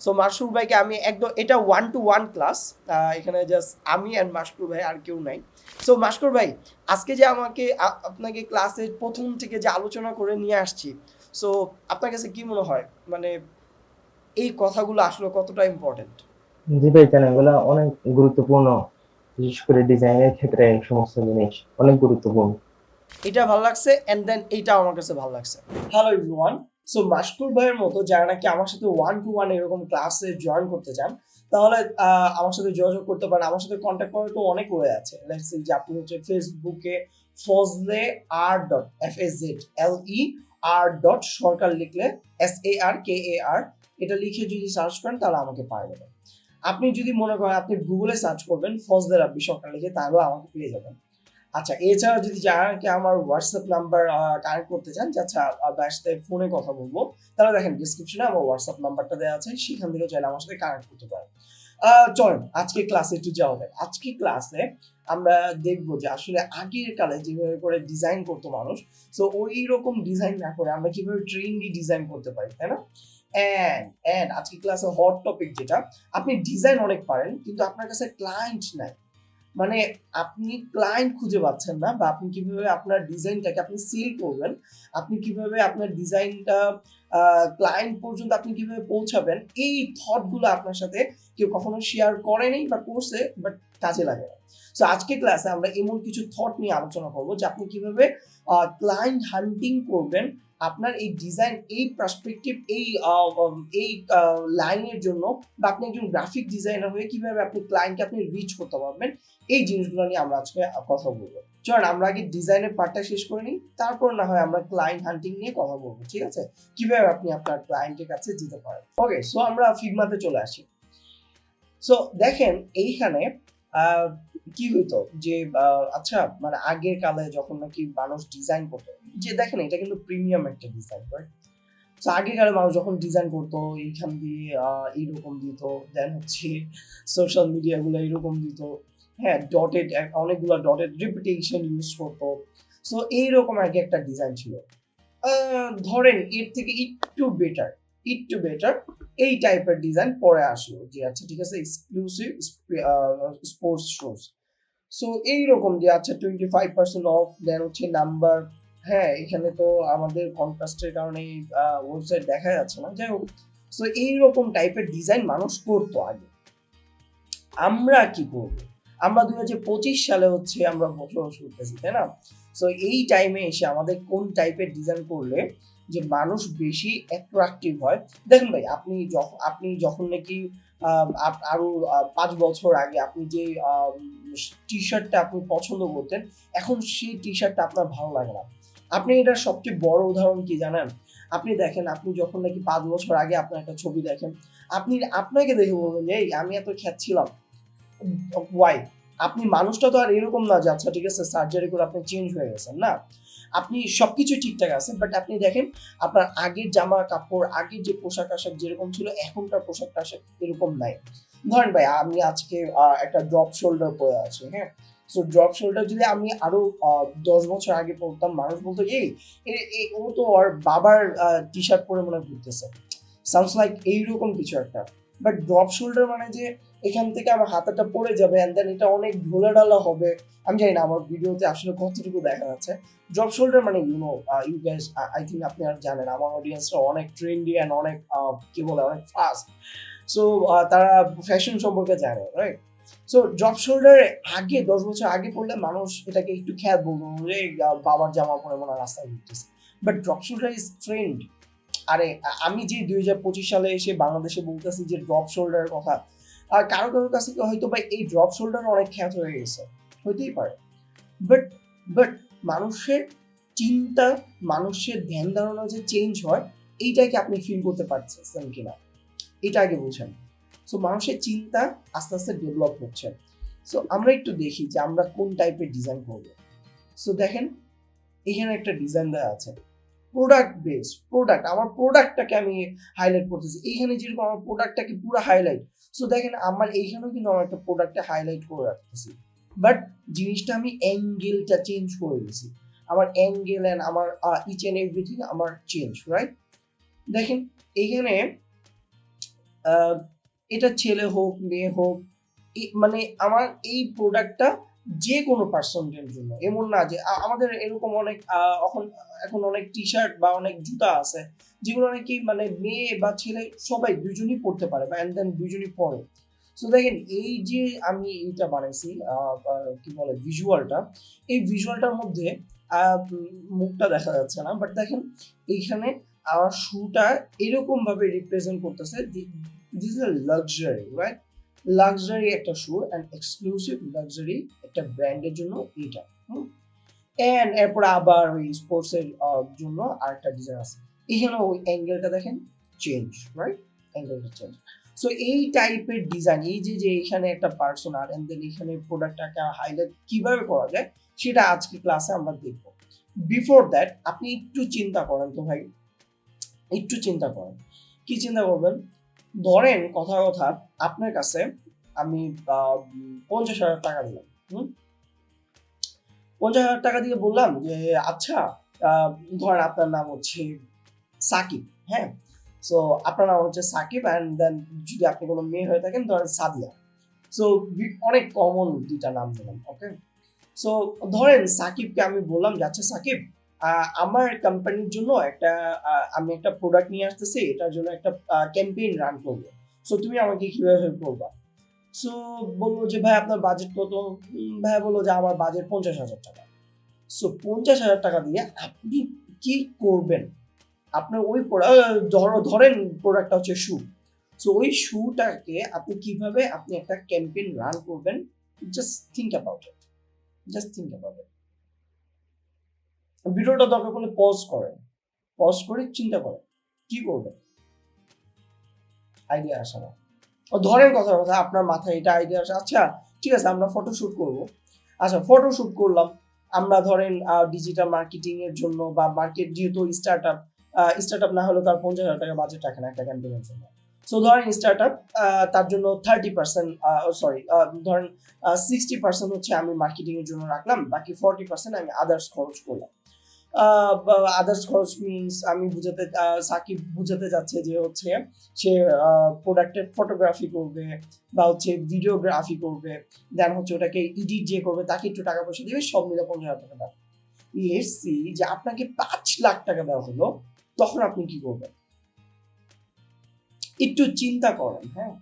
So Mashruf ভাইকে আমি একদম, এটা 1-to-1 ক্লাস, এখানে জাস্ট আমি অ্যান্ড মাশরুফ ভাই, আর কেউ নাই। সো মাশরুফ ভাই, আজকে যে আমাকে আপনাকে ক্লাসের প্রথম থেকে যে আলোচনা করে নিয়ে আসছি, সো আপনার কাছে কি মনে হয়, মানে এই কথাগুলো আসলে কতটা ইম্পর্টেন্ট? জি ভাই, জানেন এগুলা অনেক গুরুত্বপূর্ণ। বিশেষ করে ডিজাইনের ক্ষেত্রে এই সমস্ত জিনিস অনেক গুরুত্বপূর্ণ। এটা ভালো লাগছে, এন্ড দেন এইটাও আমার কাছে ভালো লাগছে। Hello everyone. সো মাশকুর ভাইয়ের মতো যারা নাকি আমার সাথে 1-to-1 এরকম ক্লাসে জয়েন করতে চান, তাহলে আমার সাথে যোগাযোগ করতে পারেন। আমার সাথে কন্ট্যাক্ট করার তো অনেক ওয়ে আছে। লেটস সে যে আপনি হচ্ছে ফেসবুকে ফজলে আর ডট FAZLER সরকার লিখলে SARKAR এটা লিখে যদি সার্চ করেন তাহলে আমাকে পাওয়া যাবে। আপনি যদি মনে করেন আপনি গুগলে সার্চ করবেন ফজলে রাব্বি সরকার লিখে, তাহলেও আমাকে পেয়ে যাবেন। আচ্ছা, এছাড়া যদি যারা কি আমার হোয়াটসঅ্যাপ নাম্বার কানেক্ট করতে চান, যে আচ্ছা ভাইয়ের সাথে ফোনে কথা বলবো, তাহলে দেখেন ডিসক্রিপশনে আমার হোয়াটসঅ্যাপ নাম্বারটা দেওয়া আছে, সেখান থেকে চাইলে আমার সাথে কানেক্ট করতে পারেন। চলেন আজকে ক্লাসে একটু যাওয়া যাক। আজকে ক্লাসে আমরা দেখবো যে আসলে আগের কালে যেভাবে করে ডিজাইন করতো মানুষ, সো ওই রকম ডিজাইন না করে আমরা কিভাবে ট্রেন্ডি ডিজাইন করতে পারি, তাই না? এন্ড আজকে ক্লাসে হট টপিক যেটা, আপনি ডিজাইন অনেক পারেন কিন্তু আপনার কাছে ক্লায়েন্ট নাই। মানে আপনি ক্লায়েন্ট খুঁজে পাচ্ছেন না, বা আপনি কিভাবে আপনার ডিজাইনটাকে আপনি সেল করবেন, আপনি কিভাবে আপনার ডিজাইনটা ক্লায়েন্ট পর্যন্ত আপনি কিভাবে পৌঁছাবেন, এই থট গুলো আপনার সাথে কেউ কখনো শেয়ার করেনি বা করছে, বাট কাজে লাগে না। সো আজকে ক্লাসে আমরা এমন কিছু থট নিয়ে আলোচনা করবো যে আপনি কিভাবে ক্লায়েন্ট হান্টিং করবেন আপনার এই ডিজাইন, এই পার্সপেক্টিভ, এই লাইনের জন্য, বা আপনি একজন গ্রাফিক ডিজাইনার হয়ে কিভাবে আপনি ক্লায়েন্টকে আপনি রিচ করতে পারবেন, এই জিনিসগুলো নিয়ে আমরা আজকে কথা বলবো। চলেন আমরা আগে ডিজাইনের পার্টটা শেষ করে নিই, তারপর না হয় আমরা ক্লায়েন্ট হান্টিং নিয়ে কথা বলবো, ঠিক আছে? কিভাবে আপনি আপনার ক্লায়েন্টের কাছে যেতে পারেন। ওকে, সো আমরা ফিগমাতে চলে আসি। সো দেখেন এইখানে আহ, কি হইতো যে আচ্ছা, মানে আগের কালে যখন নাকি মানুষ ডিজাইন করতো, যে দেখেন এটা কিন্তু প্রিমিয়াম একটা ডিজাইন, রাইট? তো আগেকার মানুষ যখন ডিজাইন করতো এইখান দিয়ে এইরকম দিত, দেন হচ্ছে সোশ্যাল মিডিয়া গুলো এইরকম দিত, হ্যাঁ, ডটেড, অনেকগুলো ডটেড রিপিটেশন ইউজ করতো। সো এইরকম আগে একটা ডিজাইন ছিল। ধরেন এর থেকে একটু বেটার এই টাইপের ডিজাইন পরে আসলো, যে আচ্ছা ঠিক আছে, এক্সক্লুসিভ স্পোর্টস শুজ। সো এইরকম যে আচ্ছা 25% অফ, দেন হচ্ছে নাম্বার। হ্যাঁ, এখানে তো আমাদের কন্ট্রাস্টের কারণে ওয়েবসাইট দেখা যাচ্ছে না, যাই হোক। সো এইরকম টাইপের ডিজাইন মানুষ করতো আগে। আমরা কি করব? আমরা 2025 সালে হচ্ছে আমরা বসবাস করতেছি, তাই না? সো এই টাইমে এসে আমাদের কোন টাইপের ডিজাইন করলে যে মানুষ বেশি অ্যাট্রাকটিভ হয়। দেখেন ভাই, আপনি যখন নাকি আরো 5 বছর আগে আপনি যে টি শার্টটা আপনি পছন্দ করতেন, এখন সেই টি শার্টটা আপনার ভালো লাগে না। আপনি এটার সবচেয়ে বড় উদাহরণ কি জানেন? আপনি দেখেন, আপনি যখন নাকি 5 বছর আগে আপনার একটা ছবি দেখেন, আপনাকে দেখে বলবেন যে এই আমি এত খ্যাত ছিলাম। ওয়াই? আপনি মানুষটা তো আর এরকম না যে আচ্ছা ঠিক আছে সার্জারি করে আপনি চেঞ্জ হয়ে গেছেন, না। আপনি সবকিছু ঠিকঠাক আছে, বাট আপনি দেখেন আপনার আগের জামা কাপড়, আগের যে পোশাক আশাক যেরকম ছিল, এখনকার পোশাক আশাক এরকম নাই। ধরেন ভাই, আমি আজকে একটা ড্রপ শোল্ডার পরে আছি, হ্যাঁ। সো ড্রপ শোল্ডার যদি আমি আরো 10 বছর আগে পরতাম, মানুষ বলতো এই ও তো ওর বাবার টি শার্ট পরে মনে হয় ঘুরতেছে, সাউন্ডস লাইক এইরকম কিছু একটা। বাট ড্রপ শোল্ডার মানে যে এখান থেকে আমার হাতাটা পড়ে যাবে এন্ড দেন এটা অনেক ঢোলাঢালা হবে। আমি জানি না আমার ভিডিওতে আসলে কতটুকু দেখা যাচ্ছে। ড্রপ শোল্ডার মানে ইউ গাইস, আই থিঙ্ক আপনি আর জানেন, আমার অডিয়েন্সরা অনেক ট্রেন্ডি এন্ড অনেক কি বলে অনেক ফাস্ট। সো তারা ফ্যাশন সম্পর্কে জানে, রাইট? সো ড্রপ শোল্ডার আগে 10 বছর আগে পড়লে মানুষ এটাকে একটু খ্যাত বলতো, যে বাবার জামা পরে মনে হয় রাস্তায় ঘুরতেছে। But drop shoulder is trend. আরে আমি যে 2025 সালে এসে বাংলাদেশে বলতেছি যে ড্রপ শোল্ডারের কথা, আর কারো কারো কাছে হয়তো বা এই ড্রপ শোল্ডার অনেক খ্যাত হয়ে গেছে, হইতেই পারে। বাট বাট মানুষের চিন্তা, মানুষের ধ্যান ধারণা যে চেঞ্জ হয়, এইটাকে আপনি ফিল করতে পারছেন কিনা, এটা আগে বুঝেন। সো মানুষের চিন্তা আস্তে আস্তে ডেভেলপ হচ্ছে। সো আমরা একটু দেখি যে আমরা কোন টাইপের ডিজাইন করবো। সো দেখেন, এখানে একটা ডিজাইন দেওয়া আছে, প্রোডাক্ট বেস, আমার প্রোডাক্টটাকে আমি হাইলাইট করতেছি। এইখানে যেরকম আমার প্রোডাক্টটাকে পুরো হাইলাইট। সো দেখেন আমার এইখানেও কিন্তু আমার একটা প্রোডাক্টে হাইলাইট করে রাখতেছি, বাট জিনিসটা আমি অ্যাঙ্গেলটা চেঞ্জ করে দিছি। আমার অ্যাঙ্গেল এন্ড আমার ইচ এন্ড এভরিথিং আমার চেঞ্জ, রাইট? দেখেন এইখানে আহ, এটা ছেলে হোক মেয়ে হোক, মানে আমার এই প্রোডাক্টটা যে কোনো পার্সনের জন্য, এমন না যে আমাদের এরকম অনেক এখন অনেক টি শার্ট বা অনেক জুতা আছে যেগুলো নাকি মানে মেয়ে বা ছেলে সবাই দুজনই পড়তে পারে বা এন্ড দেন দুজনই পরে। সো দেখেন এই যে আমি এইটা বানাইছি কি বলে ভিজুয়ালটা, এই ভিজুয়ালটার মধ্যে মুখটা দেখা যাচ্ছে না, বাট দেখেন এইখানে আমার শুটা এরকম ভাবে রিপ্রেজেন্ট করতেছে, this is a luxury, right? Luxury একটা শু অ্যান্ড এক্সক্লুসিভ লাক্সারি একটা ব্র্যান্ডের জন্য এইটা। এন্ড এরপর আবার ওই স্পোর্টস এর জন্য আরেকটা ডিজাইন আছে। এখানে ওই অ্যাঙ্গেলটা দেখেন চেঞ্জ, রাইট? অ্যাঙ্গেলটা চেঞ্জ। সো এই টাইপের ডিজাইন, এই যে যে এখানে একটা পার্সোনাল এন্ড দেন এখানে প্রোডাক্টটাকে হাইলাইট কিভাবে করা যায় সেটা আজকে ক্লাসে আমরা দেখব। বিফোর দ্যাট আপনি একটু চিন্তা করেন তো ভাই, একটু চিন্তা করেন। কি চিন্তা করবেন? ধরেন কথা কথা আপনার কাছে আমি 50,000 টাকা দিলাম। 50,000 টাকা দিয়ে বললাম যে আচ্ছা, ধরেন আপনার নাম হচ্ছে সাকিব, হ্যাঁ? সো আপনার নাম হচ্ছে সাকিব অ্যান্ড দেন যদি আপনি কোনো মেয়ে হয়ে থাকেন ধরেন সাদিয়া। সো অনেক কমন দুইটা নাম দিলাম, ওকে? সো ধরেন সাকিবকে আমি বললাম যে আচ্ছা সাকিব, আমার কোম্পানির জন্য আমি একটা প্রোডাক্ট নিয়ে আসতেছি, এটার জন্য একটা ক্যাম্পেইন রান করবো। সো তুমি আমাকে কিভাবে হেল্প করবা? সো বললো যে ভাই আপনার বাজেট কত? ভাইয়া বললো যে আমার বাজেট 50,000 টাকা। সো 50,000 টাকা দিয়ে আপনি কি করবেন? আপনার ওই ধরেন প্রোডাক্টটা হচ্ছে শু। সো ওই শুটাকে আপনি কিভাবে আপনি একটা ক্যাম্পেইন রান করবেন, just think about it. Just think about it. ভিডিওটা দরকার পড়লে পজ করেন, পজ করে চিন্তা করেন কি করবেন। আইডিয়া আসে না। ধরেন কথা কথা আপনার মাথায় এটা আইডিয়া আসে, আচ্ছা ঠিক আছে আমরা ফটোশুট করব। আচ্ছা ফটোশুট করলাম আমরা, ধরেন ডিজিটাল মার্কেটিং এর জন্য বা মার্কেট যেহেতু স্টার্টআপ না হলে তার 50,000 টাকা বাজেট রাখে না একটা ক্যাম্পেইনের জন্য। সো ধরেন স্টার্টআপ, তার জন্য 30%, সরি ধরেন 60% হচ্ছে আমি মার্কেটিং এর জন্য রাখলাম, বাকি 40% আমি আদার্স খরচ করলাম। আদার্স খরচ মিনস আমি সাকিব বুঝাতে যাচ্ছে যে হচ্ছে সে প্রোডাক্টের ফটোগ্রাফি করবে বা হচ্ছে ভিডিওগ্রাফি করবে, দেন হচ্ছে ওটাকে এডিট যে করবে তাকে একটু টাকা পয়সা দিবে, সব মিলে 50,000 টাকা দেওয়া। লেটস সি যে আপনাকে 5 লাখ টাকা দেওয়া হলো, তখন আপনি কি করবেন? একটু চিন্তা করেন, হ্যাঁ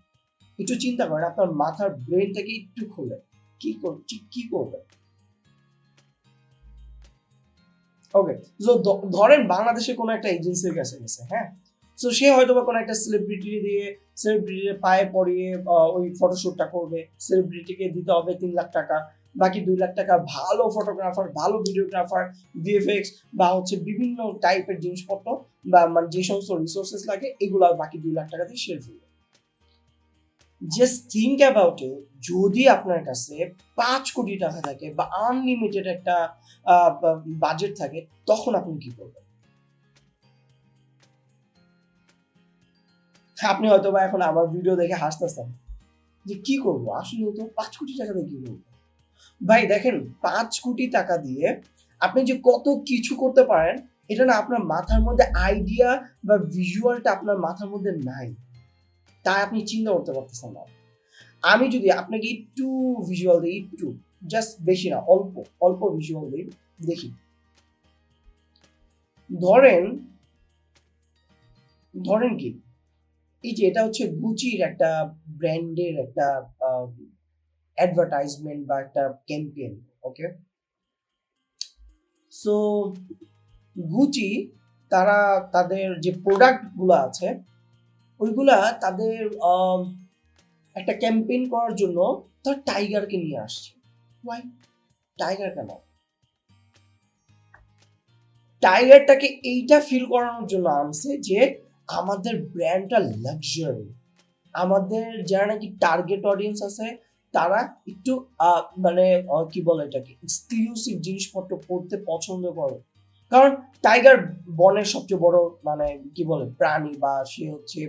একটু চিন্তা করেন, আপনার মাথার ব্রেনটাকে একটু খোলেন, কি করবেন? ওকে, সো ধরেন বাংলাদেশে কোনো একটা এজেন্সির কাছে গেছে, হ্যাঁ? সো সে হয়তো বা কোনো একটা সেলিব্রিটির পায়ে পড়িয়ে ওই ফটোশুটটা করবে, সেলিব্রিটিকে দিতে হবে 3 লাখ টাকা, বাকি 2 লাখ টাকা ভালো ফটোগ্রাফার, ভালো ভিডিওগ্রাফার, ভিএফএক্স বা হচ্ছে বিভিন্ন টাইপের জিনিসপত্র বা মানে যে সমস্ত রিসোর্সেস লাগে এগুলো বাকি 2 লাখ টাকা দিয়ে সেরে ফেলবে। জাস্ট থিঙ্ক অ্যাবাউট ইট, যদি আপনার কাছে 5 কোটি টাকা থাকে বা আনলিমিটেড একটা বাজেট থাকে, তখন আপনি কি করবেন? আপনি হয়তো বা এখন আমার ভিডিও দেখে হাসতেছেন যে কি করবো, আসলে তো 5 কোটি টাকা দিয়ে কি করবো? ভাই দেখেন 5 কোটি টাকা দিয়ে আপনি যে কত কিছু করতে পারেন, এটা না আপনার মাথার মধ্যে আইডিয়া বা ভিজুয়ালটা আপনার মাথার মধ্যে নাই, তাই আপনি চিন্তা করতে পারতেছেন না। আমি যদি আপনাকে একটু ভিজুয়াল দিই, একটু জাস্ট বেশি না, অল্প অল্প ভিজুয়াল দিই, দেখি। ধরেন ধরেন কি এই যে এটা হচ্ছে গুচির একটা ব্র্যান্ডের একটা অ্যাডভার্টাইজমেন্ট বা একটা ক্যাম্পেইন, ওকে? সো গুচি তারা তাদের যে প্রোডাক্ট গুলো আছে ওইগুলা তাদের একটা ক্যাম্পেইন করার জন্য তার টাইগারকে নিয়ে আসছে। ওয়াই টাইগার কেন? টাইগারটাকে এইটা ফিল করানোর জন্য আনছে যে আমাদের ব্র্যান্ডটা লাক্সারি, আমাদের যারা নাকি টার্গেট অডিয়েন্স আছে তারা একটু মানে কি বলে এটাকে এক্সক্লুসিভ জিনিসপত্র পড়তে পছন্দ করে। কারণ টাইগার বনের সবচেয়ে বড় মানে কি বলে প্রাণী, বা সে হচ্ছে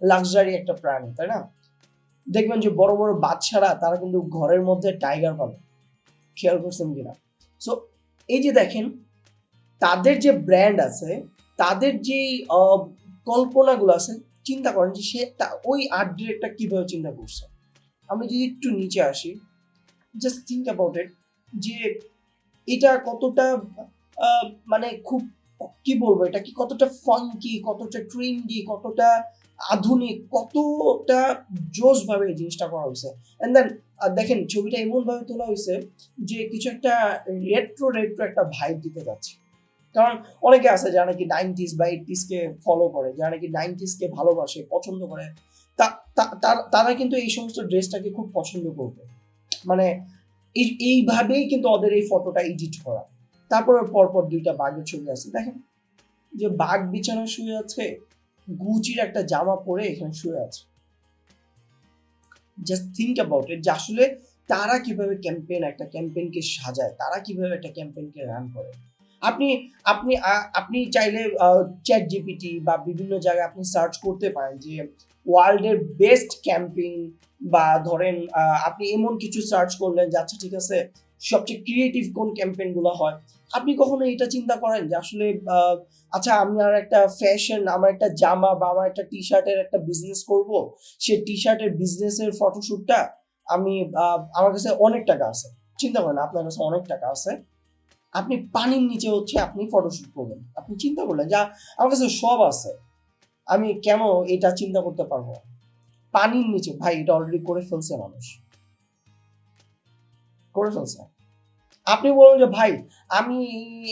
লাক্সারি একটা প্রাণী, তাই না? দেখবেন যে বড় বড় বাচ্চারা তারা কিন্তু ঘরের মধ্যে টাইগার পালে, খেয়াল করছেন কিনা? সো এই যে দেখেন তাদের যে ব্র্যান্ড আছে, তাদের যে কল্পনাগুলো আছে চিন্তা করেন যে সে ওই আর্ট ডিরেক্টর কিভাবে চিন্তা করছে। আমি যদি একটু নিচে আসি, জাস্ট থিঙ্ক অ্যাবাউট ইট, যে এটা কতটা মানে খুব, কি বলবো, এটা কি কতটা ফাঙ্কি, কতটা ট্রেন্ডি, কতটা আধুনিক, কতটা জোস ভাবে এই জিনিসটা করা হয়েছে। এন্ড দেন দেখেন ছবিটা এমন ভাবে তোলা হয়েছে যে কিছু একটা রেট্রো একটা ভাইব দিতে যাচ্ছে। কারণ অনেকে আছে যারা নাকি 90s বা 80s কে ফলো করে, যারা নাকি 90s কে ভালোবাসে, পছন্দ করে, তারা কিন্তু এই সমস্ত ড্রেসটাকে খুব পছন্দ করবে। মানে এইভাবেই কিন্তু ওদের এই ফটোটা এডিট করা। তারপরে পরপর দুইটা বাঘের ছবি আছে, দেখেন যে বাঘ বিছানা শুয়ে আছে, গুচির একটা জামা পরে এখানে শুয়ে আছে। জাস্ট থিঙ্ক অ্যাবাউট ইট, যে আসলে তারা কিভাবে একটা ক্যাম্পেইনকে সাজায়, তারা কিভাবে একটা ক্যাম্পেইনকে রান করে। আপনি আপনি আপনি চাইলে চ্যাট জিপিটি বা বিভিন্ন জায়গায় আপনি সার্চ করতে পারেন যে ওয়ার্ল্ডের বেস্ট ক্যাম্পেইন, বা ধরেন আপনি এমন কিছু সার্চ করলেন যে আচ্ছা ঠিক আছে সবচেয়ে ক্রিয়েটিভ কোন ক্যাম্পেইন গুলো হয়। আপনি কখনো এটা চিন্তা করেন যে আসলে আচ্ছা আমার একটা ফ্যাশন, আমার একটা জামা বা আমার একটা টি শার্টের একটা বিজনেস করব, সে টি শার্টের বিজনেসের ফটোশুটটা আমি আমার কাছে অনেক টাকা আছে, চিন্তা করেন আপনার কাছে অনেক টাকা আছে, আপনি পানির নিচে হচ্ছে আপনি ফটোশুট করবেন, আপনি চিন্তা করলেন যা আমার কাছে সব আছে, আমি কেন এটা চিন্তা করতে পারবো। পানির নিচে ভাই এটা অলরেডি করে ফেলছে মানুষ, করে ফেলছে। আপনি বলুন যে ভাই আমি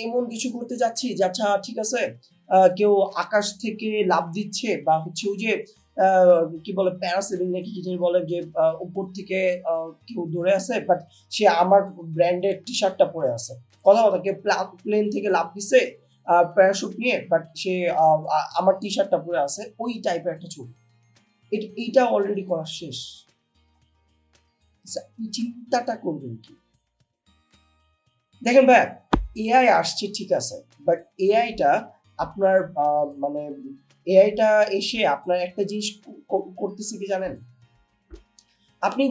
এমন কিছু করতে যাচ্ছি যে আচ্ছা ঠিক আছে কেউ আকাশ থেকে লাফ দিচ্ছে, বা হচ্ছে ওই যে কি বলে প্যারাসেলিং নাকি কি জানি বলে, যে উপর থেকে কেউ ধরে আছে, বাট সে আমার ব্র্যান্ডের টি শার্টটা পরে আছে, কথা কেউ প্লেন থেকে লাফ দিছে প্যারাশুট নিয়ে, বাট সে আমার টি শার্টটা পরে আছে, ওই টাইপের একটা ছবি। এইটা অলরেডি করা শেষ। আপনি চিন্তাটা করবেন কি? দেখেন ভাই, এআই আসছে ঠিক আছে, বাট এআইটা আপনার মানে এআইটা এসে আপনার একটা জিনিস করতেছে কি জানেন? আপনি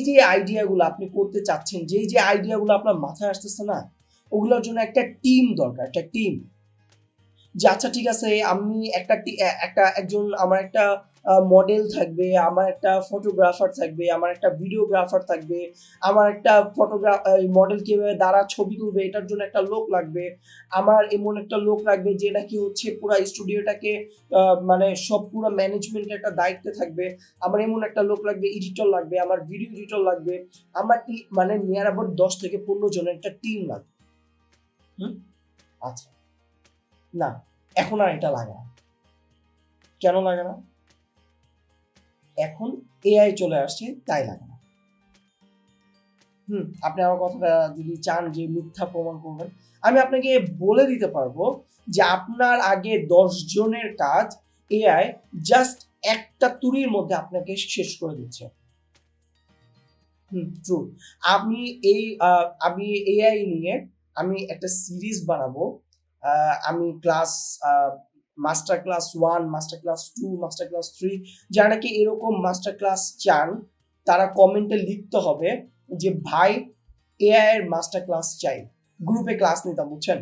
যে আইডিয়াগুলো আপনি করতে চাচ্ছেন, যে আইডিয়াগুলো আপনার মাথায় আসতেছে না, ওগুলোর জন্য একটা টিম দরকার, একটা টিম। যে আচ্ছা ঠিক আছে আমি একজন আমার একটা মডেল থাকবে, আমার একটা ফটোগ্রাফার থাকবে, আমার একটা ভিডিওগ্রাফার থাকবে, আমার একটা মডেল কিভাবে দ্বারা ছবি তুলবে এটার জন্য একটা লোক লাগবে, আমার এমন একটা লোক লাগবে যে নাকি হচ্ছে পুরো স্টুডিওটাকে মানে সব পুরো ম্যানেজমেন্টের একটা দায়িত্বে থাকবে, আমার এমন একটা লোক লাগবে, এডিটর লাগবে, আমার ভিডিও এডিটর লাগবে, আমার মানে নিয়ার অ্যাবাউট 10 থেকে 15 জনের একটা টিম লাগবে। আচ্ছা, না এখন আর এটা লাগে না। কেন লাগে না? এখন এআই চলে আসছে তাই লাগে না। আপনি আমার কথাটা যদি চান যে মিথ্যা প্রমাণ করবেন, আমি আপনাকে বলে দিতে পারবো যে আপনার আগে 10 জনের কাজ এআই জাস্ট একটা তুড়ির মধ্যে আপনাকে শেষ করে দিচ্ছে। ট্রু। আমি আমি এআই নিয়ে আমি একটা সিরিজ বানাবো। আমি master class 1, master class 2, master class 3 যারা নাকি এরকম মাস্টার ক্লাস চান, তারা কমেন্টে লিখতে হবে যে ভাই এআই এর মাস্টার ক্লাস চাই। গ্রুপে ক্লাস নিতাম বুঝছেন,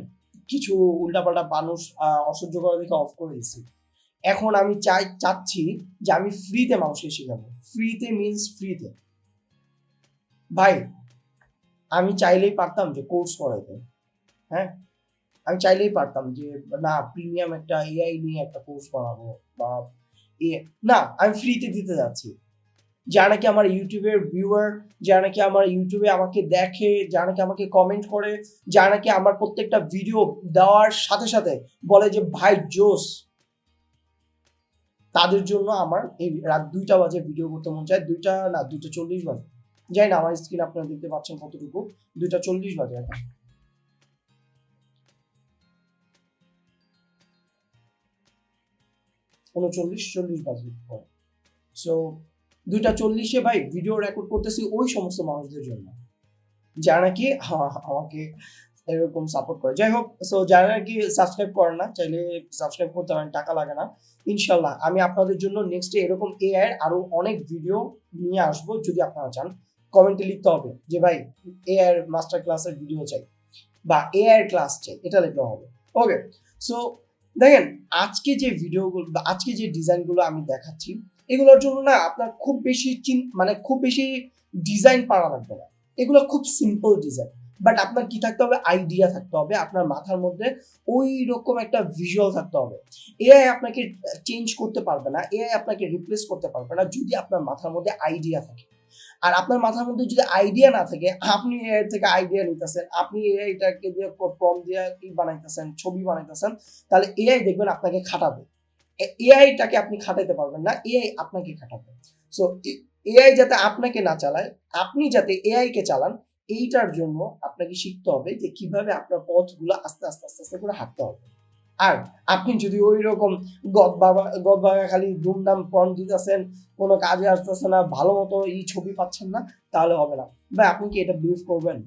কিছু উল্টাপাল্টা মানুষ অসহ্য করে দেখে অফ করে দিচ্ছি। এখন আমি চাচ্ছি যে আমি ফ্রিতে মানুষকে শেখাবো। ফ্রিতে মিনস ফ্রিতে। ভাই আমি চাইলেই পারতাম যে কোর্স করাইতে, হ্যাঁ আমি চাইলেই পারতাম যে না প্রিমিয়াম একটা এআই নিয়ে একটা কোর্স করাবো, বা না আমি ফ্রিতে দিতে যাচ্ছি। যারা নাকি আমার ইউটিউবের ভিউয়ার, যারা নাকি আমার ইউটিউবে আমাকে দেখে, যারা নাকি আমাকে কমেন্ট করে, যারা নাকি আমার প্রত্যেকটা ভিডিও দেওয়ার সাথে সাথে বলে যে ভাই জোস, তাদের জন্য আমার এই রাত 2টা বাজে ভিডিও করতে মন চায়। 2:40 বাজে, যাই না আমার স্ক্রিন আপনারা দেখতে পাচ্ছেন কতটুকু, 2:40 বাজে এখন, 39-40 বাজে পরে। সো 2:40 ভাই ভিডিও রেকর্ড করতেছি ওই সমস্ত মানুষদের জন্য যারা নাকি আমাকে এরকম সাপোর্ট করে। যাই হোক, সো যারা নাকি সাবস্ক্রাইব করেন না, চাইলে সাবস্ক্রাইব করতে পারেন, টাকা লাগে না। ইনশাল্লাহ আমি আপনাদের জন্য নেক্সটে এরকম এআই এর আরো অনেক ভিডিও নিয়ে আসবো। যদি আপনারা চান কমেন্টে লিখতে হবে যে ভাই এআই এর মাস্টার ক্লাসের ভিডিও চাই বা এআই এর ক্লাস চাই, এটা লিখতে হবে। ওকে, সো দেখেন আজকে যে ভিডিওগুলো বা আজকে যে ডিজাইনগুলো আমি দেখাচ্ছি এগুলোর জন্য না আপনার খুব বেশি মানে খুব বেশি ডিজাইন পারা লাগবে না, এগুলো খুব সিম্পল ডিজাইন। বাট আপনার কি থাকতে হবে, আইডিয়া থাকতে হবে, আপনার মাথার মধ্যে ওই রকম একটা ভিজুয়াল থাকতে হবে। এআই আপনাকে চেঞ্জ করতে পারবে না, এআই আপনাকে রিপ্লেস করতে পারবে না যদি আপনার মাথার মধ্যে আইডিয়া থাকে। আর আপনার মাথার মধ্যে যদি আইডিয়া না থাকে, আপনি এআই থেকে আইডিয়া নিতেছেন, আপনি এআইটাকে দিয়ে প্রম্পট দিয়ে কি বানাইতেছেন, ছবি বানাইতেছেন, তাহলে এআই দেখবেন আপনাকে খাটাবে। এআইটাকে আপনি খাটাইতে পারবেন না, এআই আপনাকে খাটাবে। সো এআই যাতে আপনাকে না চালায়, আপনি যাতে এআই কে চালান, এইটার জন্য আপনাকে শিখতে হবে যে কিভাবে আপনার পথগুলো আস্তে আস্তে আস্তে আস্তে করে হাঁটতে হবে। আর আপনি যদি ওই রকম গদ বাগা খালি দুমদাম প্রম্পট দিতেছেন, কোনো কাজে আসতেছে না, ভালো মতো এই ছবি পাচ্ছেন না, তাহলে হবে না। ভাই আপনি কি এটা বিলিভ করবেন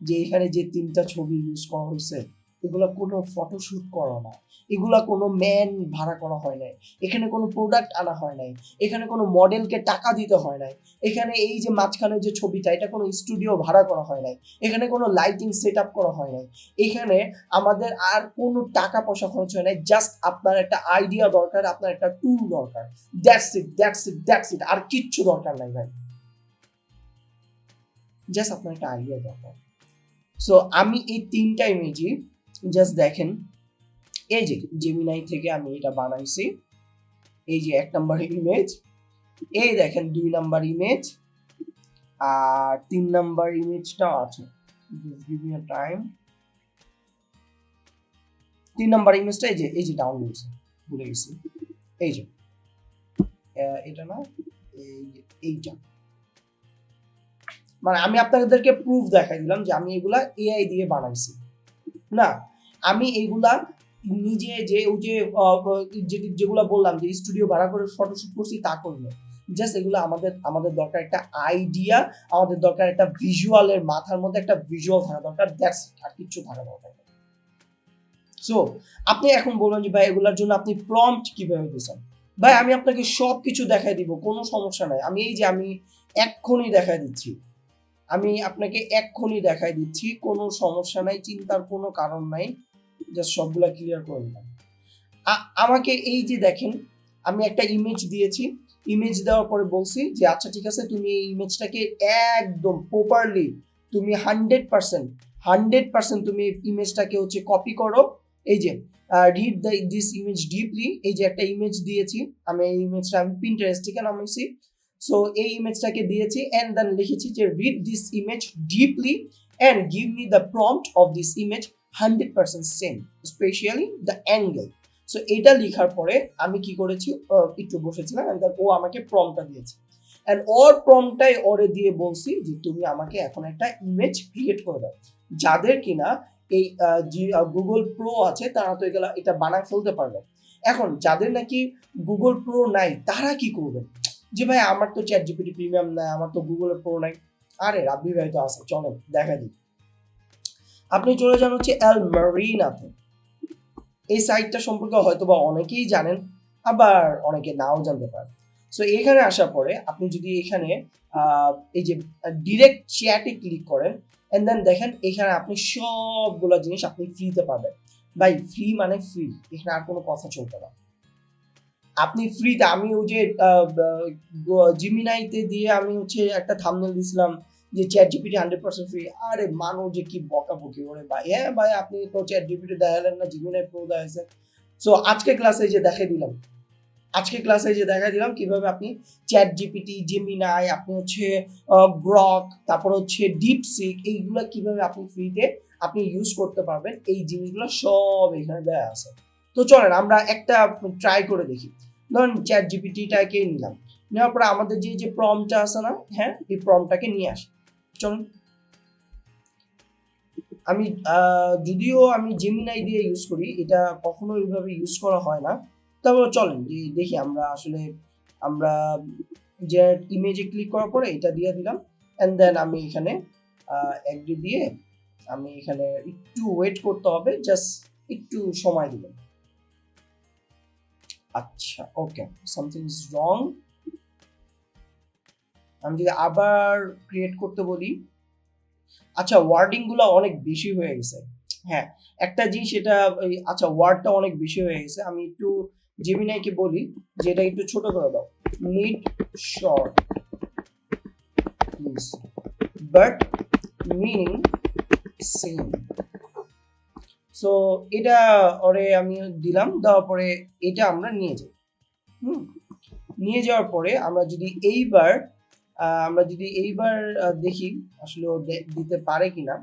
যে এখানে যে 3টা ছবি ইউজ করা হয়েছে এগুলা কোনো ফটোশুট করা না, এগুলা কোনো ম্যান ভাড়া করা হয় নাই, এখানে কোনো প্রোডাক্ট আনা হয় নাই, এখানে কোনো মডেলকে টাকা দিতে হয় নাই, এখানে এই যে মাঝখানে যে ছবিটা এটা কোনো স্টুডিও ভাড়া করা হয় নাই, এখানে কোনো লাইটিং সেট আপ করা হয় নাই, এখানে আমাদের আর কোনো টাকা পয়সা খরচ হয় নাই। জাস্ট আপনার একটা আইডিয়া দরকার, আপনার একটা টুল দরকার, দ্যাটস ইট, আর কিচ্ছু দরকার নাই ভাই, জাস্ট আপনার একটা আইডিয়া দরকার। সো আমি এই 3টা ইমেজই জাস্ট দেখেন, এই যে জেমিনাই থেকে আমি এটা বানাইছি, এই যে 1 নাম্বার ইমেজ, এই দেখেন 2 নাম্বার ইমেজ, আর 3 নাম্বার ইমেজটাও আছে, give me a time. 3 number ইমেজটা এই যে ডাউনলোড ভুলে গেছি, এই যে এটা না, এইটা, মানে আমি আপনাদেরকে প্রুফ দেখাই দিলাম যে আমি এগুলা এআই দিয়ে বানাইছি না, আমি এইগুলা নিজে যে ওই যে যেগুলো বললাম যে স্টুডিও ভাড়া করে ফটোশুট করছি তা করি না। জাস্ট এগুলো আমাদের দরকার একটা আইডিয়া, আমাদের দরকার একটা ভিজুয়ালের, মাথার মধ্যে একটা ভিজুয়াল থাকা দরকার, দ্যাটস ইট, আর কিচ্ছু থাকা দরকার নেই। সো আপনি এখন বলবেন যে ভাই এগুলোর জন্য আপনি প্রম্পট কিভাবে দিচ্ছেন? ভাই আমি আপনাকে সব কিছু দেখাই দিব, কোনো সমস্যা নাই। আমি এক্ষুনি দেখাই দিচ্ছি, আমি আপনাকে এক্ষুনি দেখাই দিচ্ছি, কোনো সমস্যা নাই, চিন্তার কোনো কারণ নাই। জাস্ট সবগুলা ক্লিয়ার করে নিলাম। আমাকে এই যে দেখেন, আমি একটা ইমেজ দিয়েছি, ইমেজ দেওয়ার পরে বলছি যে আচ্ছা ঠিক আছে, তুমি এই ইমেজটাকে একদম প্রপারলি তুমি 100% তুমি ইমেজটাকে হচ্ছে কপি করো। এই যে রিড দিস ইমেজ ডিপলি, এই যে একটা ইমেজ দিয়েছি, আমি এই ইমেজটা আমি পিন্টারেস্ট থেকে নামাইছি। সো এই ইমেজটাকে দিয়েছি এন্ড দেন লিখেছি যে read this image deeply and give me the prompt of this image 100% same, specially the angle. So এটা লেখার পরে আমি কি করেছি, একটু বসেছিলাম এন্ড ও আমাকে প্রম্পটটা দিয়েছে, এন্ড ওর প্রম্পটটাই ওরে দিয়ে বলছি যে তুমি আমাকে এখন একটা ইমেজ ক্রিয়েট করে দাও। যাদের কিনা এই গুগল প্রো আছে তারা তো এটা বানায় ফেলতে পারবে। এখন যাদের নাকি গুগল প্রো নাই তারা কি করবেন, যে ভাই আমার তো চ্যাট জিপিটি প্রিমিয়াম নাই, আমার তো গুগল প্রো নাই। আরে রাব্বি ভাই তো আছে, চলেন দেখা দিই। আপনি চলে যান হচ্ছে অ্যালমারিনাতে। এই সাইটটা সম্পর্কে হয়তো বা অনেকেই জানেন, আবার অনেকে নাও জানতে পারেন। সো এখানে আসার পরে আপনি যদি এখানে এই যে ডিরেক্ট চ্যাটে ক্লিক করেন এন্ড দেন দেখেন এখানে আপনি সবগুলো জিনিস আপনি ফ্রিতে পাবেন। ভাই ফ্রি মানে ফ্রি, এখানে আর কোনো কথা চলবে না। আপনি ফ্রিতে, আমি ওই যে জিমিনাইতে দিয়ে আমি হচ্ছে একটা থাম্বনেল দিছিলাম যে চ্যাট জিপিটি 100% ফ্রি। আরে মানুষ যে কি বকাবকি করে ভাই, হ্যাঁ ভাই আপনি তো চ্যাট জিপিটি দেখালেন না, জিমিনাই প্রো দেখাইছেন। সো আজকে ক্লাসে যে দেখাই দিলাম কিভাবে আপনি চ্যাট জিপিটি, জেমিনাই, আপনি হচ্ছে গ্রক, তারপর হচ্ছে ডিপসিক, এইগুলা কিভাবে আপনি ফ্রিতে আপনি ইউজ করতে পারবেন, এই জিনিসগুলো সব এখানে দেয়া আছে। তো চলেন আমরা একটা ট্রাই করে দেখি। ধরুন চ্যাট জিপিটিটাকে নিলাম, নেওয়ার পরে আমাদের যে প্রম্পটটা আছে না, হ্যাঁ এই প্রম্পটটাকে নিয়ে আসি। চলুন আমি যদিও আমি জেমিনাই দিয়ে ইউজ করি, এটা কখনো এইভাবে ইউজ করা হয় না, তবে চলেন দেখি আমরা আসলে আমরা যে ইমেজে ক্লিক করার পরে এটা দিয়ে দিলাম এন্ড দেন আমি এখানে এগ্রি দিয়ে আমি এখানে একটু ওয়েট করতে হবে, জাস্ট একটু সময় দিবেন। আচ্ছা ওকে, সামথিং ইজ রং। আমি যদি আবার ক্রিয়েট করতে বলি, আচ্ছা ওয়ার্ডিং গুলো অনেক বেশি হয়ে গেছে, হ্যাঁ, একটা জিনিস এটা আচ্ছা ওয়ার্ডটা অনেক বেশি হয়ে গেছে, আমি একটু জেমিনাইকে বলি যে এটা একটু ছোট করে দাও, need short please but meaning same. So এটা ওরে আমি দিলাম, দেওয়ার পরে এটা আমরা নিয়ে যাই। নিয়ে যাওয়ার পরে আমরা যদি এইবার দেখি আসলে ও দিতে পারে কিনা।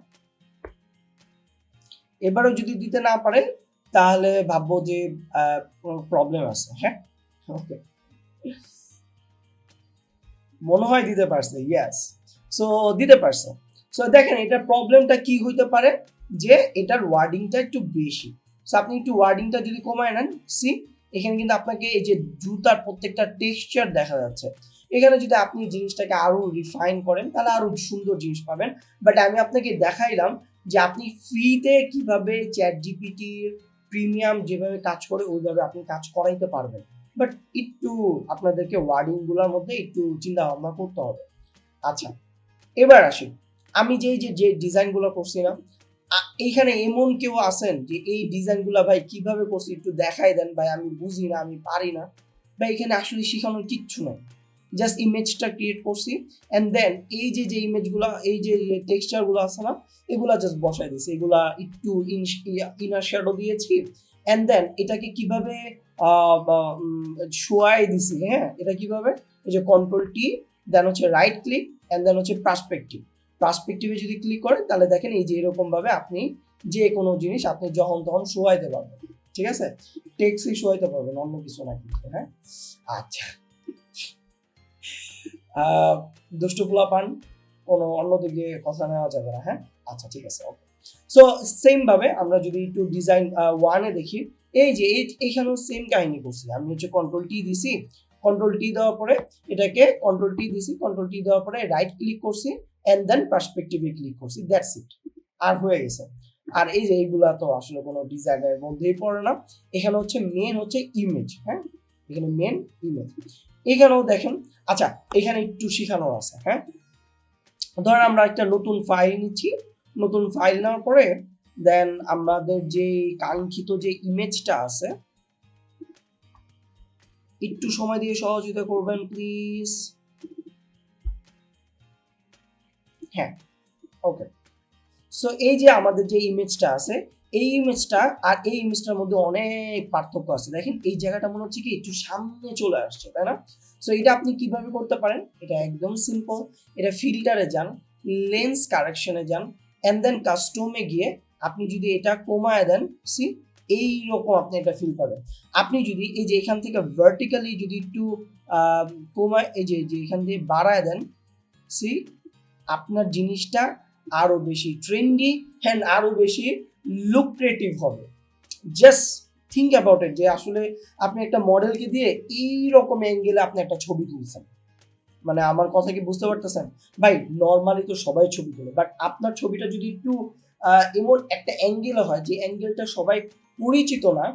এবারও যদি দিতে না পারে তাহলে ভাববো যে কোনো প্রবলেম আছে। হ্যাঁ, ওকে, মনে হয় দিতে পারছে, ইয়েস। সো দিতে পারছে। সো দেখেন এটার প্রবলেমটা কি হইতে পারে, যে এটার ওয়ার্ডিংটা একটু বেশি। সো আপনি একটু ওয়ার্ডিংটা যদি কমায় নেন, সি এখানে কিন্তু আপনাকে এই যে জুতার প্রত্যেকটা টেক্সচার দেখা যাচ্ছে। এখানে যদি আপনি জিনিসটাকে আরো রিফাইন করেন তাহলে আরো সুন্দর জিনিস পাবেন। বাট আমি আপনাকে দেখাইলাম যে আপনি ফ্রিতে কিভাবে চ্যাট জিপিটির প্রিমিয়াম যেভাবে কাজ করে ওইভাবে আপনি কাজ করাইতে পারবেন। বাট একটু আপনাদেরকে ওয়ার্ডিং গুলোর মধ্যে একটু চিন্তা ভাবনা করতে হবে। আচ্ছা, এবার আসি, আমি যে ডিজাইন গুলো করছি না, এইখানে এমন কেউ আছেন যে এই ডিজাইন গুলা ভাই কিভাবে করছি একটু দেখাই দেন ভাই, আমি বুঝি না, আমি পারি না। ভাই এখানে আসলে শেখানোর কিচ্ছু নাই, জাস্ট ইমেজটা ক্রিয়েট করছি এন্ড দেন এই যে ইমেজগুলো, এই যে টেক্সচার গুলো আছে না, এগুলা জাস্ট বসাই দিয়েছি, এগুলা একটু ইনার শ্যাডো দিয়েছি এন্ড দেন এটাকে কিভাবে শোয়াই দিছি। হ্যাঁ, এটা কিভাবে, এই যে কন্ট্রোল টি, দেন হচ্ছে রাইট ক্লিক এন্ড দেন হচ্ছে পার্সপেক্টিভে যদি ক্লিক করেন তাহলে দেখেন এই যে এরকম ভাবে আপনি যে কোনো জিনিস আপনি যখন তখন শোয়াইতে পারবেন। ঠিক আছে, টেক্সটই শোয়াইতে পারবেন, অন্য কিছু না কিন্তু। হ্যাঁ, আচ্ছা, দুষ্টু পোলা পান কোনো অন্যদিকে কথা নেওয়া যাবে না। হ্যাঁ, আচ্ছা ঠিক আছে, ওকে। সো সেম ভাবে আমরা যদি একটু ডিজাইন ওয়ানে দেখি, এই যে এইখানেও সেম কাহিনী করছি। আমি হচ্ছে কন্ট্রোল টি দিছি, কন্ট্রোল টি দেওয়ার পরে এটাকে কন্ট্রোল টি দিছি, কন্ট্রোল টি দেওয়ার পরে রাইট ক্লিক করছি এন্ড দেন পার্সপেক্টিভে ক্লিক করছি, দ্যাটস ইট, আর হয়ে গেছে। আর এই যে এইগুলা তো আসলে কোনো ডিজাইনের মধ্যেই পড়ে না। এখানে হচ্ছে মেন হচ্ছে ইমেজ। হ্যাঁ, এখানে মেন ইমেজ, এখানেও দেখেন। আচ্ছা, এখানে একটু শেখানো আছে। হ্যাঁ, ধরেন আমরা একটা নতুন ফাইল নিচ্ছি, নতুন ফাইল নেওয়ার পরে দেন আমাদের যে কাঙ্ক্ষিত যে ইমেজটা আছে, একটু সময় দিয়ে সহযোগিতা করবেন প্লিজ। হ্যাঁ, ওকে। সো এই যে আমাদের যে ইমেজটা আছে, এই ইমেজটা আর এই ইমেজটার মধ্যে অনেক পার্থক্য আছে। দেখেন এই জায়গাটা মনে হচ্ছে কি একটু সামনে চলে আসছে, তাই না? সো এটা আপনি কিভাবে করতে পারেন, এটা একদম সিম্পল। এটা ফিল্টারে যান, লেন্স কারেকশনে যান এন্ড দেন কাস্টমে গিয়ে আপনি যদি এটা কমায় দেন, সি এইরকম আপনি এটা ফিল পাবেন। আপনি যদি এই যে এখান থেকে ভার্টিক্যালি যদি একটু কমায়, এই যে এখান দিয়ে বাড়ায় দেন, সি আপনার জিনিসটা আরো বেশি ট্রেন্ডি অ্যান্ড আরো বেশি লুক্রেটিভ হবে। জাস্ট থিঙ্ক অ্যাবাউট ইট, যে আসলে আপনি একটা মডেলকে দিয়ে এইরকম অ্যাঙ্গেলে আপনি একটা ছবি তুলছেন। মানে আমার কথা কি বুঝতে পারতেছেন ভাই? নর্মালি তো সবাই ছবি তোলে, বাট আপনার ছবিটা যদি একটু এমন একটা অ্যাঙ্গেলে হয় যে অ্যাঙ্গেলটা সবাই পরিচিত না,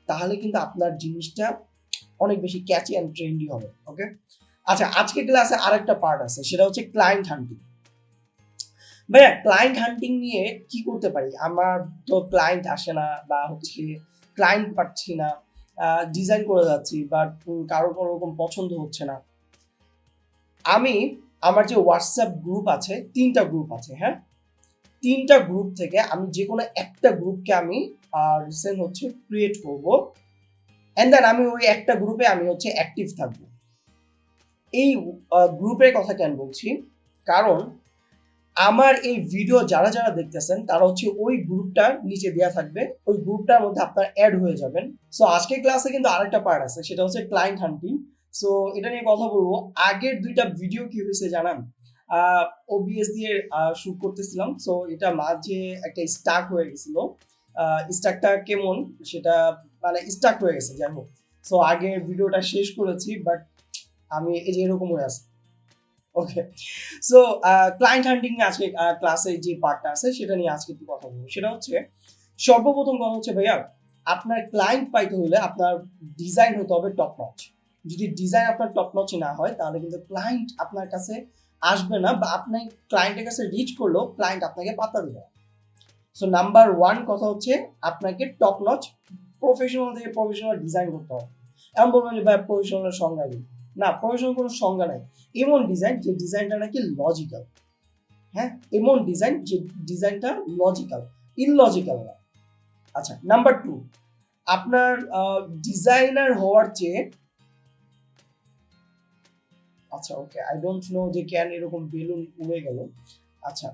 তাহলে কিন্তু আপনার জিনিসটা অনেক বেশি ক্যাচি অ্যান্ড ট্রেন্ডি হবে। ওকে, আচ্ছা, আজকে ক্লাসে আরেকটা পার্ট আছে, সেটা হচ্ছে ক্লায়েন্ট হান্টিং। ভাইয়া ক্লায়েন্ট হান্টিং নিয়ে কি করতে পারি? আমার তো ক্লায়েন্ট আসে না, বা হচ্ছে ক্লায়েন্ট পাচ্ছি না, ডিজাইন করে যাচ্ছি বাট কারো কোনো রকম পছন্দ হচ্ছে না। আমি আমার যে হোয়াটসঅ্যাপ গ্রুপ আছে, 3টা গ্রুপ আছে। হ্যাঁ, 3টা গ্রুপ থেকে আমি যে কোনো একটা গ্রুপকে আমি রিসেন্ট হচ্ছে ক্রিয়েট করব এন্ড দেন আমি ওই একটা গ্রুপে আমি হচ্ছে অ্যাক্টিভ থাকবো। এই গ্রুপের কথা কেন বলছি, কারণ আমার এই ভিডিও যারা যারা দেখতেছেন তারা হচ্ছে ওই গ্রুপটার নিচে দেওয়া থাকবে, ওই গ্রুপটার মধ্যে আপনারা অ্যাড হয়ে যাবেন। সো আজকের ক্লাসে কিন্তু আরেকটা পার্ট আছে, সেটা হচ্ছে ক্লায়েন্ট হান্টিং। সো এটা নিয়ে কথা বলবো। আগের 2টা ভিডিও কি হয়েছে জানান, ওবিএস দিয়ে শুট করতেছিলাম, সো এটা মাঝে একটা স্টাক হয়ে গেছিল। স্টাকটা কেমন সেটা, মানে স্টাক হয়ে গেছে, যাই হোক। সো আগের ভিডিওটা শেষ করেছি, বাট আমি এই যে এরকম হয়ে আছে। ওকে, সো ক্লায়েন্ট হান্টিং এ আজকে ক্লাসে যে পার্টটা আছে সেটা নিয়ে আজকে একটু কথা বলবো। সেটা হচ্ছে সর্বপ্রথম কথা হচ্ছে ভাইয়া, আপনার ক্লায়েন্ট পাইতে হলে আপনার ডিজাইন হতে হবে টপ নচ। যদি ডিজাইন আপনার টপ নচ না হয় তাহলে কিন্তু ক্লায়েন্ট আপনার কাছে আসবে না, বা আপনি ক্লায়েন্টের কাছে রিচ করলেও ক্লায়েন্ট আপনাকে পাত্তা দিবে না। সো নাম্বার 1 কথা হচ্ছে আপনাকে টপ নচ প্রফেশনাল থেকে প্রফেশনাল ডিজাইন করতে হবে। এমন বলবেন যে ভাই প্রফেশনাল সংজ্ঞা দিন, না প্রফেশনাল কোনো সংজ্ঞা নাই, এমন ডিজাইন যে ডিজাইনটা নাকি লজিক্যাল, হ্যাঁ এমন ডিজাইন যে ডিজাইনটা লজিক্যাল, ইললজিক্যাল না। আচ্ছা নাম্বার 2, আপনার ডিজাইনার হওয়ার চেয়ে, আচ্ছা ওকে আই ডোন্ট নো যে কেন এরকম বেলুন উড়ে গেল। আচ্ছা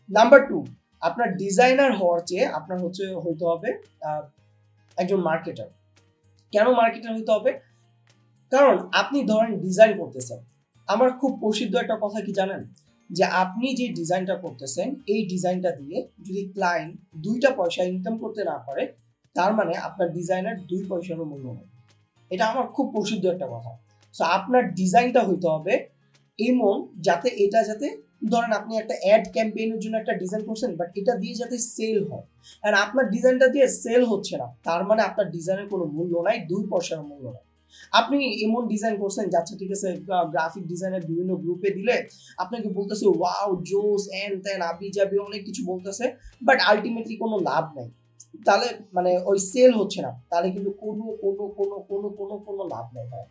নাম্বার 2, আপনার ডিজাইনার হওয়ার চেয়ে আপনার হইতে হবে একজন মার্কেটার। কেন মার্কেটার হইতে হবে? কারণ আপনি ধরেন ডিজাইন করতেছেন, আমার খুব প্রসিদ্ধ একটা কথা কি জানেন, যে আপনি যে ডিজাইনটা করতেছেন এই ডিজাইনটা দিয়ে যদি ক্লায়েন্ট 2টা পয়সা ইনকাম করতে না পারে, তার মানে আপনার ডিজাইনের 2 পয়সারও মূল্য নেই। এটা আমার খুব প্রসিদ্ধ একটা কথা। সো আপনার ডিজাইনটা হইতে হবে এমন যাতে ধরেন আপনি একটা অ্যাড ক্যাম্পেইনের জন্য একটা ডিজাইন করছেন, বাট এটা দিয়ে যাতে সেল হয়, আর আপনার ডিজাইনটা দিয়ে সেল হচ্ছে না, তার মানে আপনার ডিজাইনের কোনো মূল্য নাই, 2 পয়সার মূল্য নাই। আপনি এমন ডিজাইন করছেন যাচ্ছে ঠিক আছে, গ্রাফিক ডিজাইনের বিভিন্ন গ্রুপে দিলে আপনাকে বলতেছে ওয়াও জোস এন্ড তেন আবি যাবি অনেক কিছু বলতেছে, বাট আলটিমেটলি কোনো লাভ নাই, তাহলে মানে ওই সেল হচ্ছে না, তাহলে কিন্তু কোনো লাভ নাই ভাই।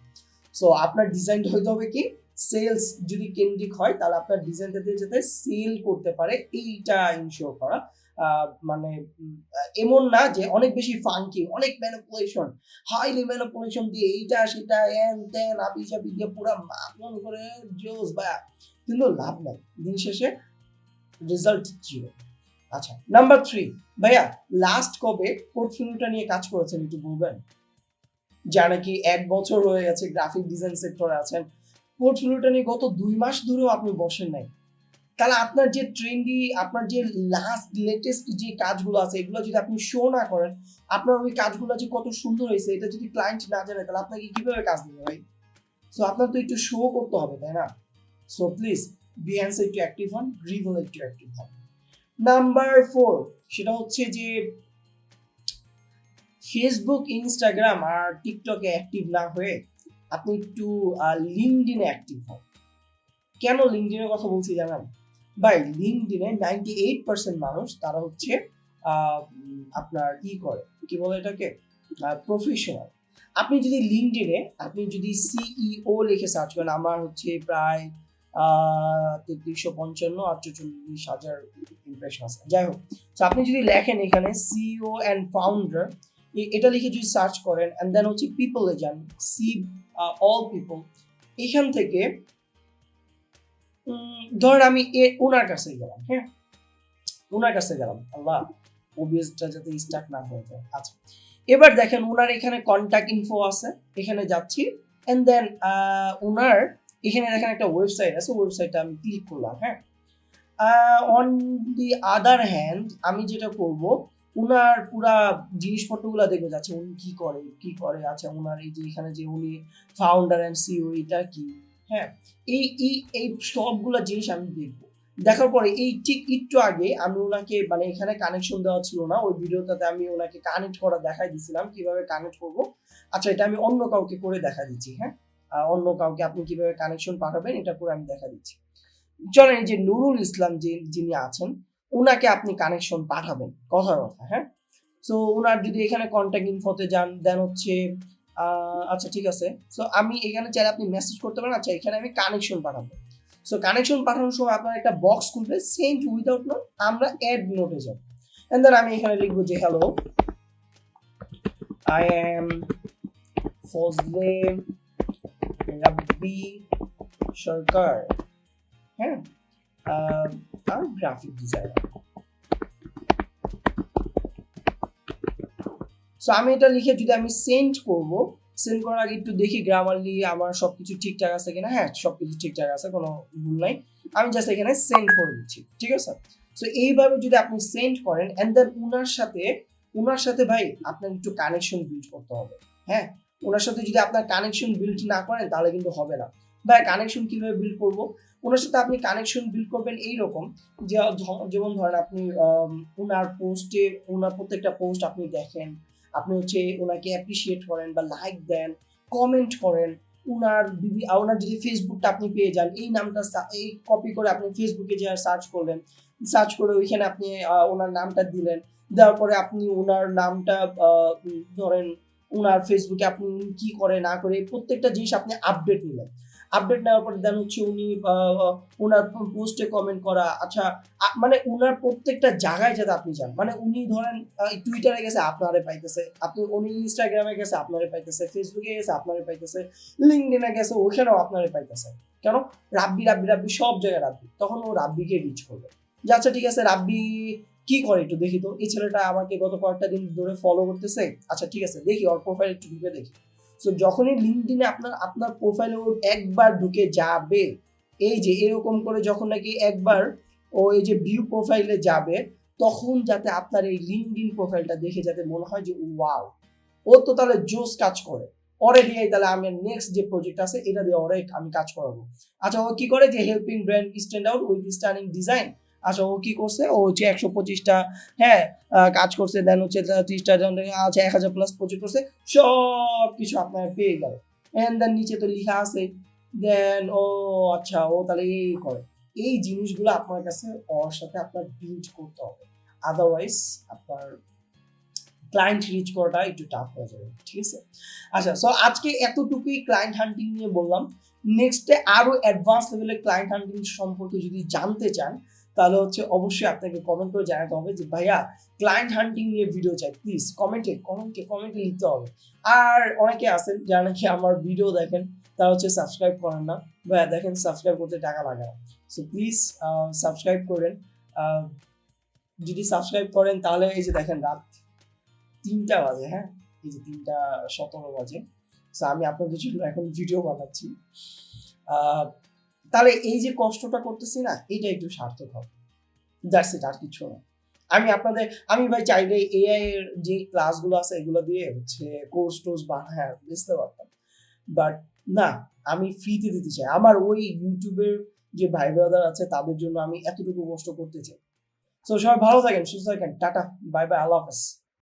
সো আপনার ডিজাইনটা হইতে হবে কি, সেলস যদি কেন্দ্রিক হয় তাহলে আপনার ডিজাইনটা দিয়ে যাতে সেল করতে পারে এইটা ইনশিওর করা। মানে এমন না যে অনেক বেশি ফাঙ্কি, অনেক ম্যানিপুলেশন, হাইলি ম্যানিপুলেশন দিয়ে এইটা সেটা এন তেন আবি জাবি দিয়ে পুরো মন করে জোস বা, কিন্তু লাভ নাই, দিন শেষে রেজাল্ট জিরো। আচ্ছা নাম্বার 3, ভাইয়া লাস্ট কবে পোর্টফোলিওটা নিয়ে কাজ করেছেন একটু বলবেন? যা নাকি 1 বছর হয়ে গেছে গ্রাফিক ডিজাইন সেক্টরে আছেন, পোর্টফোলিওটা নিয়ে গত 2 মাস ধরেও আপনি বসেন নাই, তাহলে আপনার যে ট্রেন্ডি, আপনার যে লেটেস্ট যে কাজগুলো আছে এগুলো যদি আপনি শো না করেন, আপনার ওই কাজগুলো যে কত সুন্দর হয়েছে এটা যদি ক্লায়েন্ট না জানে, তাহলে আপনাকে কিভাবে কাজ দিবে ভাই? সো আপনার তো একটু শো করতে হবে, তাই না? সো প্লিজ বিহ্যান্সে একটু অ্যাক্টিভ হন, রিভেলে একটু অ্যাক্টিভ হন। নাম্বার 4, সেটা হচ্ছে যে ফেসবুক, ইনস্টাগ্রাম আর টিকটকে অ্যাক্টিভ না হয়ে আপনি একটু লিঙ্কডইনে অ্যাক্টিভ হন। কেন লিঙ্কডইনের কথা বলছি জানেন ভাই? লিঙ্কডইনে 98% মানুষ তারা হচ্ছে আপনার করে কি বলে এটাকে, প্রফেশনাল। আপনি যদি লিঙ্কডইনে আপনি যদি সিইও লিখে সার্চ করেন, আমার হচ্ছে প্রায় 355-48,000 ইমপ্রেশন আছে, যাই হোক। তো আপনি যদি লেখেন এখানে সিইও অ্যান্ড ফাউন্ডার, এটা লিখে যদি সার্চ করেন অ্যান্ড দেন হচ্ছে পিপলে যান, সি অল পিপল, এখান থেকে ধরেন আমি ওনার কাছে গেলাম, হ্যাঁ ওনার কাছে গেলাম, আল্লাহ ওবিএসটা যাতে স্টার্ট না হয়ে যায়। আচ্ছা এবার দেখেন ওনার এখানে কন্ট্যাক্ট ইনফো আছে, এখানে যাচ্ছি এন্ড দেন ওনার এখানে দেখেন একটা ওয়েবসাইট আছে, ওয়েবসাইটটা আমি ক্লিক করলাম, হ্যাঁ। অন দি আদার হ্যান্ড আমি যেটা করব, ওনার পুরা জিনিসপত্রগুলো দেখবো যাচ্ছে উনি কি করে। আচ্ছা ওনার এই যে এখানে যে উনি ফাউন্ডার অ্যান্ড সিইও এটা কি, হ্যাঁ এই সবগুলো জিনিস আমি দেখবো। দেখার পরে এই ঠিক একটু আগে আমি ওনাকে মানে এখানে কানেকশন দেওয়া ছিল না, ওই ভিডিওটাতে আমি ওনাকে কানেক্ট করা দেখাই দিছিলাম কিভাবে কানেক্ট করব। আচ্ছা এটা আমি অন্য কাউকে করে দেখা দিচ্ছি, হ্যাঁ অন্য কাউকে আপনি কিভাবে কানেকশন পাঠাবেন এটা করে আমি দেখা দিচ্ছি। চলেন এই যে নুরুল ইসলাম যিনি আছেন ওনাকে আপনি কানেকশন পাঠাবেন, কথা, হ্যাঁ। সো ওনার যদি এখানে কন্ট্যাক্ট ইনফোতে যান দেন হচ্ছে আচ্ছা ঠিক আছে, সো আমি এখানে চাইলে আপনি মেসেজ করতে পারেন। আচ্ছা এখানে আমি কানেকশন পাঠাবো। সো কানেকশন পাঠানোর সময় আপনার একটা বক্স খুলবে, সেন্ড উইদাউট নোট, আমরা অ্যাড নোটে যাব এন্ড দেন আমি এখানে লিখবো যে হ্যালো আই এম ফজলে রাব্বি সরকার, হ্যাঁ আর গ্রাফিক ডিজাইনার। সো আমি এটা লিখে যদি আমি সেন্ড করব, সেন্ড করার আগে একটু দেখি গ্রামারলি আমার সবকিছু ঠিকঠাক আছে কিনা, হ্যাঁ সবকিছু ঠিকঠাক আছে, কোনো ভুল নাই, আমি জাস্ট এখানে সেন্ড করে দিচ্ছি, ঠিক আছে। সো এইভাবে যদি আপনি সেন্ড করেন এন্ড দেন ওনার সাথে ভাই আপনার একটু কানেকশন বিল্ড করতে হবে, হ্যাঁ ওনার সাথে যদি আপনার কানেকশন বিল্ড না করেন তাহলে কিন্তু হবে না। ভাই কানেকশন কিভাবে বিল্ড করব? ওনার সাথে আপনি কানেকশন বিল্ড করবেন এইরকম যে যেমন ধরেন আপনি ওনার পোস্টে ওনার প্রত্যেকটা পোস্ট আপনি দেখেন, আপনি হচ্ছে ওনাকে অ্যাপ্রিসিয়েট করেন বা লাইক দেন, কমেন্ট করেন, ওনার যদি ফেসবুকটা আপনি পেয়ে যান, এই নামটা এই কপি করে আপনি ফেসবুকে যে সার্চ করলেন, সার্চ করে ওইখানে আপনি ওনার নামটা দিলেন, দেওয়ার পরে আপনি ওনার নামটা ধরেন ওনার ফেসবুকে আপনি উনি কি করে না করে প্রত্যেকটা জিনিস আপনি আপডেট নিলেন। আপডেট নেওয়ার পরে দেন হচ্ছে উনি ওনার পোস্টে কমেন্ট করা, আচ্ছা মানে উনার প্রত্যেকটা জায়গায় যাতে আপনি যান, মানে উনি ধরেন টুইটারে গেছে আপনারে পাইতেছে, উনি ইনস্টাগ্রামে গেছে আপনারে পাইতেছে, ফেসবুকে গেছে আপনারে পাইতেছে, লিঙ্কডইনে গেছে ওখানেও আপনারে পাইতেছে। কেন? রাব্বি রাব্বি রাব্বি সব জায়গায় রাব্বি। তখন ও রাব্বিকে রিচ করবে যে আচ্ছা ঠিক আছে রাব্বি কি করে একটু দেখি তো, এই ছেলেটা আমাকে গত কয়েকটা দিন ধরে ফলো করতেছে, আচ্ছা ঠিক আছে দেখি ওর প্রোফাইল একটু ঢুকে দেখি। সো যখনই লিঙ্কডইনে আপনার প্রোফাইলে ও একবার ঢুকে যাবে, এই যে এরকম করে যখন নাকি একবার ও এই যে ভিউ প্রোফাইলে যাবে, তখন যাতে আপনার এই লিঙ্কডইন প্রোফাইলটা দেখে যাতে মনে হয় যে ওয়াও, ও তো তাহলে জোস কাজ করে, ওরে দিয়ে তাহলে আমি নেক্সট যে প্রজেক্ট আছে এটা দিয়ে ওরে আমি কাজ করাবো। আচ্ছা ও কি করে যে helping brand stand out with stunning design, আচ্ছা ও কি করছে, ও হচ্ছে 125টা হ্যাঁ কাজ করছে, দেন হচ্ছে 30টা আছে 1000 প্লাস প্রজেক্ট করছে, সব কিছু আপনার পেয়ে গেল। এন্ড দেন নিচে তো লেখা আছে, দেন ও আচ্ছা ও তাহলে এই করে। এই জিনিসগুলো আপনার কাছে ওর সাথে আপনার বিল্ড করতে হবে, আদারওয়াইজ আপনার ক্লায়েন্ট রিচ করাটা একটু টাফ হয়ে যাবে, ঠিক আছে? আচ্ছা সো আজকে এতটুকুই ক্লায়েন্ট হান্টিং নিয়ে বললাম। নেক্সটে আরো অ্যাডভান্স লেভেলের ক্লায়েন্ট হান্টিং সম্পর্কে যদি জানতে চান, তাহলে হচ্ছে অবশ্যই আপনাকে কমেন্ট করে জানাতে হবে যে ভাইয়া ক্লায়েন্ট হান্টিং নিয়ে ভিডিও চাই, প্লিজ কমেন্টে লিখতে হবে। আর অনেকে আছেন যারা নাকি আমার ভিডিও দেখেন, তারা হচ্ছে সাবস্ক্রাইব করেন না। ভাইয়া দেখেন সাবস্ক্রাইব করতে টাকা লাগে না, সো প্লিজ সাবস্ক্রাইব করেন। যদি সাবস্ক্রাইব করেন তাহলে এই যে দেখেন রাত 3টা বাজে, হ্যাঁ এই যে 3:17 বাজে, সো আমি আপনাদের জন্য এখন ভিডিও বানাচ্ছি। তাহলে এই যে কষ্টটা করতেছি না, এটা একটু সার্থক হবে, দ্যাটস ইট, আর কিছু না। আমি ভাই চাইলে এআই এর যে ক্লাসগুলো আছে এগুলো দিয়ে হচ্ছে কোর্স টোর্স হ্যাঁ বুঝতে পারতাম, বাট না, আমি ফ্রিতে দিতে চাই। আমার ওই ইউটিউবের যে ভাই ব্রাদার আছে তাদের জন্য আমি এতটুকু কষ্ট করতে চাই। সো সবাই ভালো থাকেন, সুস্থ থাকেন, টাটা, বাই বাই, আল্লাহ হাফেজ।